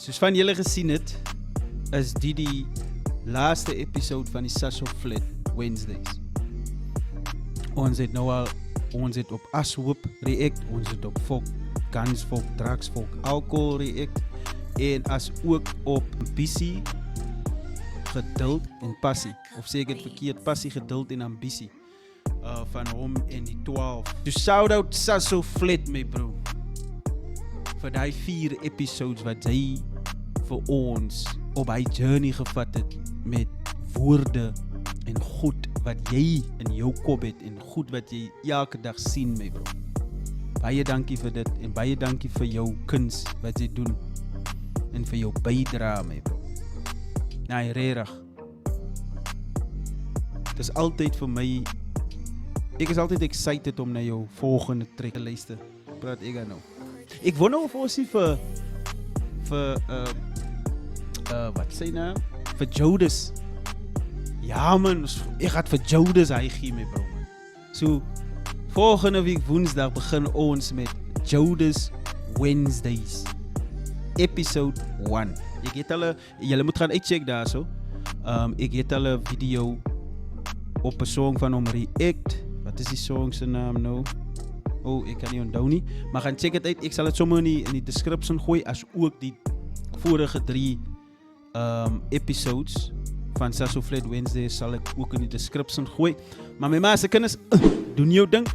Soos van julle gesien het, is die laaste episode van die Sasso Flat Wednesdays. Ons het op Ashoop react, ons het op volk, guns volk, drugs volk, alcohol react, en as ook op ambisie, geduld en passie, of sê ek het verkeerd, passie, geduld en ambisie, van hom en die 12. So shout out Sasso Flat, my bro, vir die 4 episodes wat hy vir ons op hy journey gevat het, met woorde en goed wat jy in jou kop het, en goed wat jy elke dag sien, my bro. Baie dankie vir dit, en baie dankie vir jou kuns wat jy doen, en vir jou bydra, my bro. Nee, regtig. Het is altyd vir my, ek is altyd excited om na jou volgende trek te luister. Praat ek nou. Ek wonder of ons nie vir wat sê nou? Vir Jodis. Ja man, ek gaat vir Jodis hy gee, my bro. Man. So, volgende week woensdag begin ons met Jodis Wednesdays. Episode 1. Ek het hulle, julle moet gaan uitcheck daar so. Ek het hulle video op 'n song van hom react. Wat is die song se naam nou? Oh, ek kan nie onthou nie. Maar gaan check dit uit. Ek sal dit sommer in die description gooi, as ook die vorige 3 episodes van Sasso Flat Wednesday sal ek ook in die description gooi. Maar my ma's kinders, doen jou ding.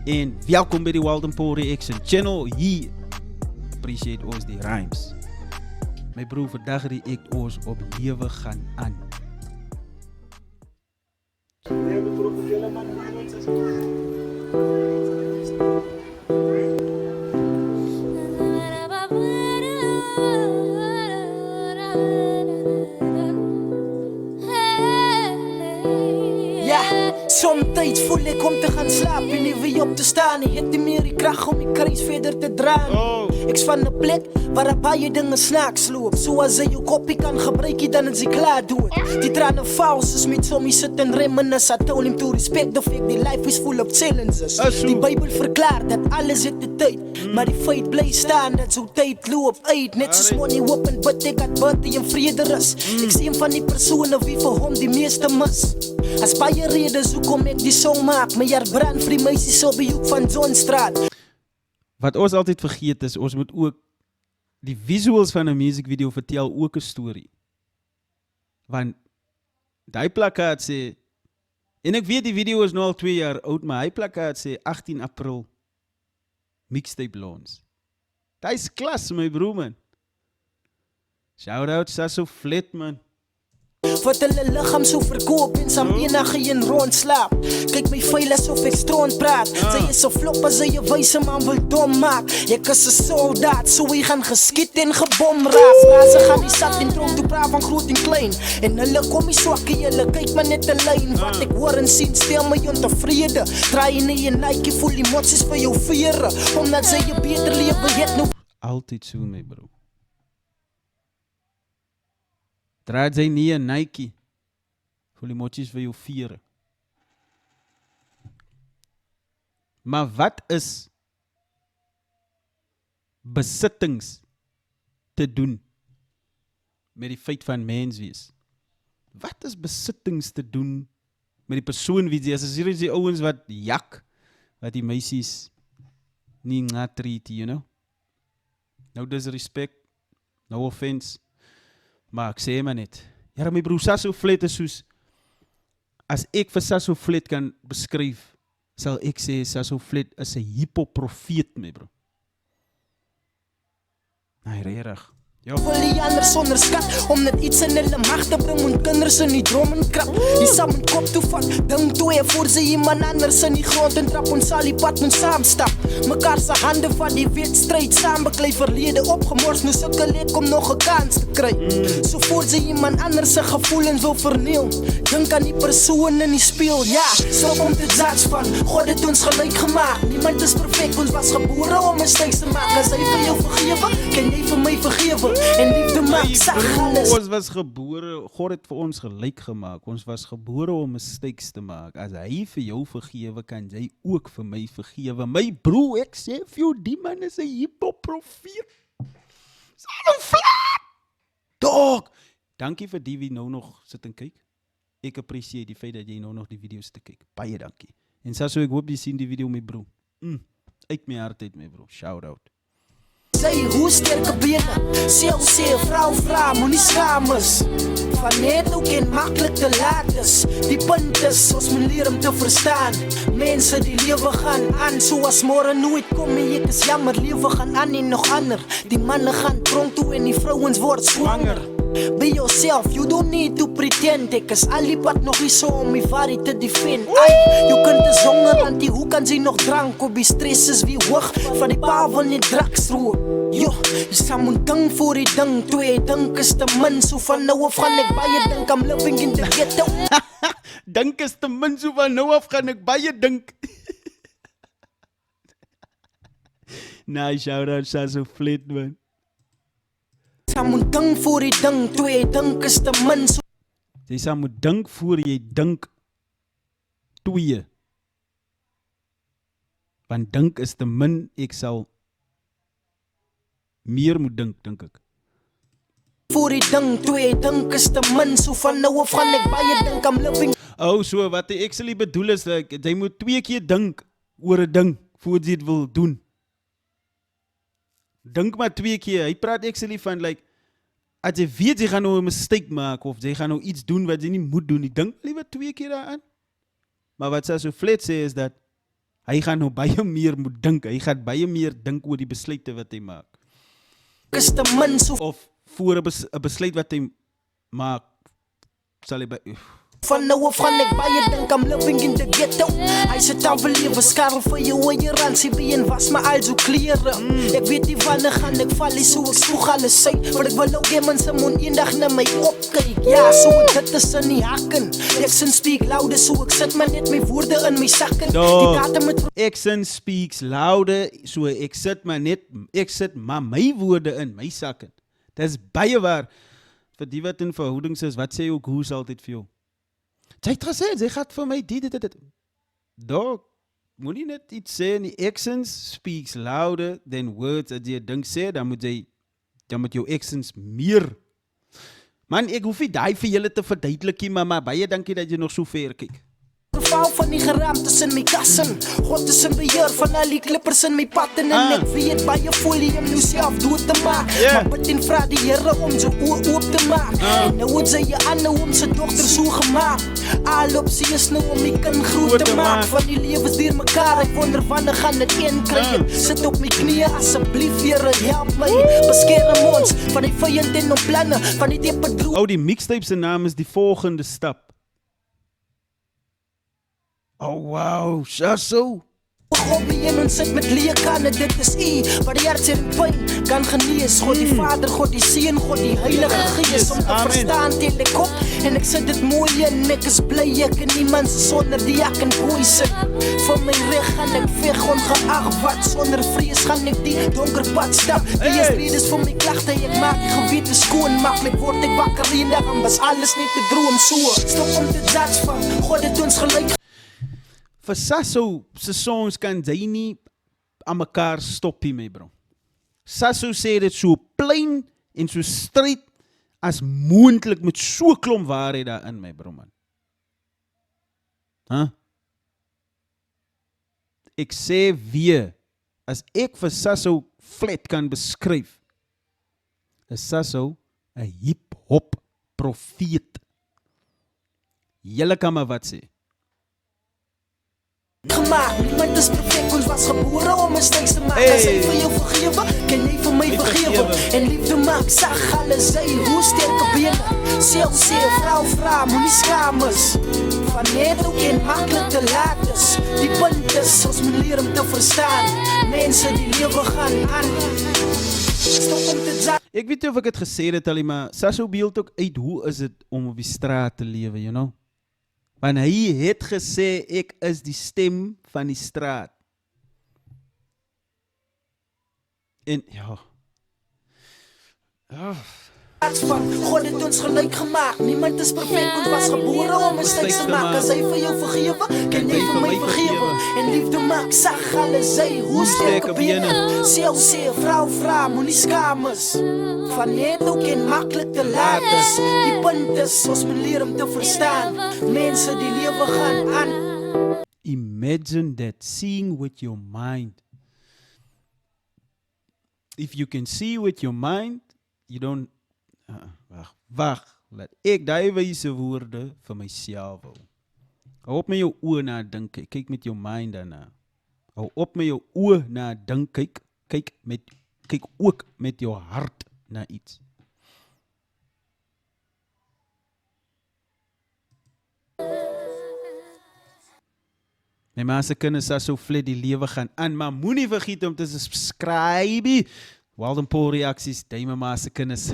En welkom by die Wild & Paul Reaction Channel. Hier appreciate ons die rhymes. My broer, vandag react ons op Lewe gaan aan. Somtijds voel ek om te gaan slaap en nie weer op te staan. Ek het nie meer die krag om die kruis verder te dra. Ek's van 'n plek waar 'n baie dinge snaaks loop. So as jy jou koppie kan gebruik, dan is jy klaar dood. Die trane val soos met somie sit en reminisce. I told him to respect the fact that life is full of challenges. Die Bybel verklaar dat alles het 'n tyd, maar die feit bly staan dat so tyd loop uit. Net soos money open, but ek het birthday en vrede rus. Ek sien van die persone wie vir hom die meeste mis. As baie redes hoekom ek die song maak, my hart brand vir die meisies op die hoek van Johnstraat. Wat ons altyd vergeet is, ons moet ook die visuals van 'n music video vertel ook 'n storie. Want die plakkaat sê, en ek weet die video is nou al 2 jaar oud, maar die plakkaat sê 18 April mixtape launch. Dit is klas, my broer, man. Shout out Sasso Flat, man. Wat hulle lichaam so verkoop en saam enige een rondslaap. Kyk my vuil asof ek stront praat. Sy is so flop as sy 'n wyse man wil dom maak. Ek is 'n soldaat, so hy gaan geskiet en gebom raak. Rasse gaan die sat en tronk toe praat van groot en klein. En hulle kom nie swakkie, hulle kyk maar net 'n lyn. Wat ek hoor en sien stel my ontevrede. Draai nie 'n Nike voel emosies vir jou vere, omdat sy 'n beter lewe het nou. Altyd so, my bro. Draai jy nie 'n Nike vir die motjies vir jou vere. Maar wat is besittings te doen met die feit van mens wees? Wat is besittings te doen met die persoon wie jy is? As hier is die ouens wat jak, wat die meisies nie ngatreet, you know? No disrespect, no offense. Maar ek sê maar net, ja my broer, Sasso Flat is soos, as ek vir Sasso Flat kan beskryf, sal ek sê Sasso Flat is 'n hip-hop profeet, my bro. Nee, regtig. Ja. Wil die ander sonder skat, om net iets in hulle mag te bring, en kinders in die drom en krap, die saam in kop toe vat, ding 2 voor sy iemand anders in die grond en trap, ons sal die pad moet saamstap, mekaar se hande van die wedstrijd, saam beklei verlede opgemors, nou sukkel ek om nog 'n kans te kry, so voor sy iemand anders se gevoelens wil verniel, dink aan die persoon in die speel, ja, stop om te judge van, God het ons gelyk gemaak, niemand is perfect, ons was gebore om mistakes te maak, as hy vir jou vergewe, kan jy vir my vergewe, en liefde maak sag alles. Ons was gebore, God het vir ons gelyk gemaak. Ons was gebore om mistakes te maak. As hy vir jou vergewe, kan jy ook vir my vergewe. My broer, ek sê vir jou, die man is 'n hip-hop profeet. Sasso Flat! dankie vir die wie nou nog sit en kyk. Ek apprecieer die feit dat jy nou nog die video's te kyk. Baie dankie. En Sasso, ek hoop jy sien die video my bro. Uit my hart uit my bro. Shout out. Sy hoe sterke bene, sê, vrou vra, moenie skaam is. Van net ook en maklik te laat is. Die punt is, ons moet leer om te verstaan. Mense die lewe gaan aan, soos môre nooit kom en ek is jammer, lewe gaan aan en nog ander. Die manne gaan tronk toe en die vrouens word swanger. Be yourself, you don't need to pretend. Ek is al die pad nog nie so om my varie te defend. Ai, jou kind is honger, want die hoe kan sy nog drank? Op die stress is wie hoog, van die pa wil nie drugs roer. Jo, jy sal moet ding voor die ding, twee dink is te min, so van nou af gaan ek baie dink, I'm living in the ghetto. Dink is te min, so van nou af gaan ek baie dink. Nice, shout out Sasso Flit, man. Jy moet dink voor die ding, twee dink is te min, so Jy sal moet dink voor jy dink twee. Want dink is te min, ek sal meer moet dink ek. voor die ding, twee dink is te min, so van nou af gaan ek baie dink, I'm living. Oh, so wat ek actually bedoel is, like, jy moet 2 keer dink oor 'n ding, voordat jy dit wil doen. Dink maar 2 keer, hy praat actually van, like, as jy weet jy gaan nou 'n mistake maak, of jy gaan nou iets doen wat jy nie moet doen, dink liever 2 keer daaraan. Maar wat Sasso Flit sê is dat, hy gaan nou baie meer moet dink, hy gaan baie meer dink oor die besluite wat hy maak. Is te min, so Of voor 'n besluit wat hy maak, sal hy by... van nou af gaan ek baie dink, I'm living in the ghetto. Hy sê dan wil lewe, skarel vir jou en jy ransie en was my al so klere. Ek weet nie wanneer gaan ek val, so ek sloeg alles uit, maar ek wil ook hê mense moet eendag na my opkyk. Ja, so dit is in die hakken. Ek speak louder, so ek sit maar net my woorde in my sakken. Die datum met Accent speaks louder, so ek sit maar my woorde in my sakken. Dit is baie waar. Vir die wat in verhoudings is, wat sê ook hoes altyd vir jou? Sy het gesê, sy gaat vir my dit. Dog, moet nie net iets sê, die accent speaks louder than words. As jy ding sê, dan moet jou accents meer. Man, ek hoef nie daai vir julle te verduidelik nie, maar baie dankie dat jy nog so ver kyk. geval van die geraamtes in my kassen. God is in beheer van al die klippers in my pad en ek weet baie folie om nou self dood te maak. Maar bid en vra die Here om sy oë oop te maak. En nou het sy jy aan nou om sy dogter so gemaak. Al op sy is nou om die kind groot te maak. Van die lewens deur mekaar, ek wonder wanneer gaan dit een kry. Sit op my knieë asseblief Here, help my. Beskerm ons van die vyand en ons planne, van die diepe droom. Oh, die mixtape se naam is Die Volgende Stap. Oh wow, Sasso. Hobby en ons sit met leekane, dit is U, wat die hart en pyn kan genees. God die Vader, God die Seun, God die Heilige Gees, om te verstaan tel ek op, en ek sit dit mooi en ek is bly, ek en niemand sonder die ek en boy sit. Van my reg gaan ek veg, ongeag wat, sonder vrees gaan ek die donker pad stap. Die is redes vir my klagte, ek maak die gewete skoon, maklik word ek wakker en daarom was alles net 'n droom so. Stop om te judge van, God het ons gelyk. Vir Sasso se songs kan jy nie aan mekaar stoppie mee, bro. Sasso sê dit so plain en so straight as moontlik met so klomp waarheid daarin, my bro, man. Huh? Ek sê weer, as ek vir Sasso flat kan beskryf, is Sasso 'n hip-hop profeet. Julle kan maar wat sê. Gemaakt, niemand is perfect, ons was gebore om mistakes te maak. As hy vir jou vergewe, kan jy vir my vergewe. En liefde maak sag alles, hy hoe sterke bene. Sê, vrou vra, moenie skaam is. Van net ook en maklik te laat is. Die punt is, ons moet leer om te verstaan. Mense die lewe gaan aan. Stop om te judge. Ek weet nie of ek het gesê dit al, maar Sasso beeld ook uit hoe is dit om op die straat te lewe, you know? Want hy het gesê, ek is die stem van die straat. En, ja. Van God het ons gelyk gemaak. Niemand is perfek, ons was gebore om mistakes te maak. As hy vir jou vergewe, kan jy vir my vergewe. En liefde maak sag alles hy. Hoe sterke bene. Sê, vrou, moenie skaam is. Van net ook en maklik te laat is. Die punt is, ons moet leer om te verstaan. Mense die lewe gaan aan. Imagine that, seeing with your mind. If you can see with your mind, you don't... Wacht, laat ek die wijze woorde vir myself hou. Hou op met jou oë na dink, kyk met jou mind daarna. Hou op met jou oë na dink, kyk ook met jou hart na iets. My ma se kinders as so flit die lewe gaan aan, maar moenie vergeet om te subscribe. Walden Paul reacties, die my ma se kinders.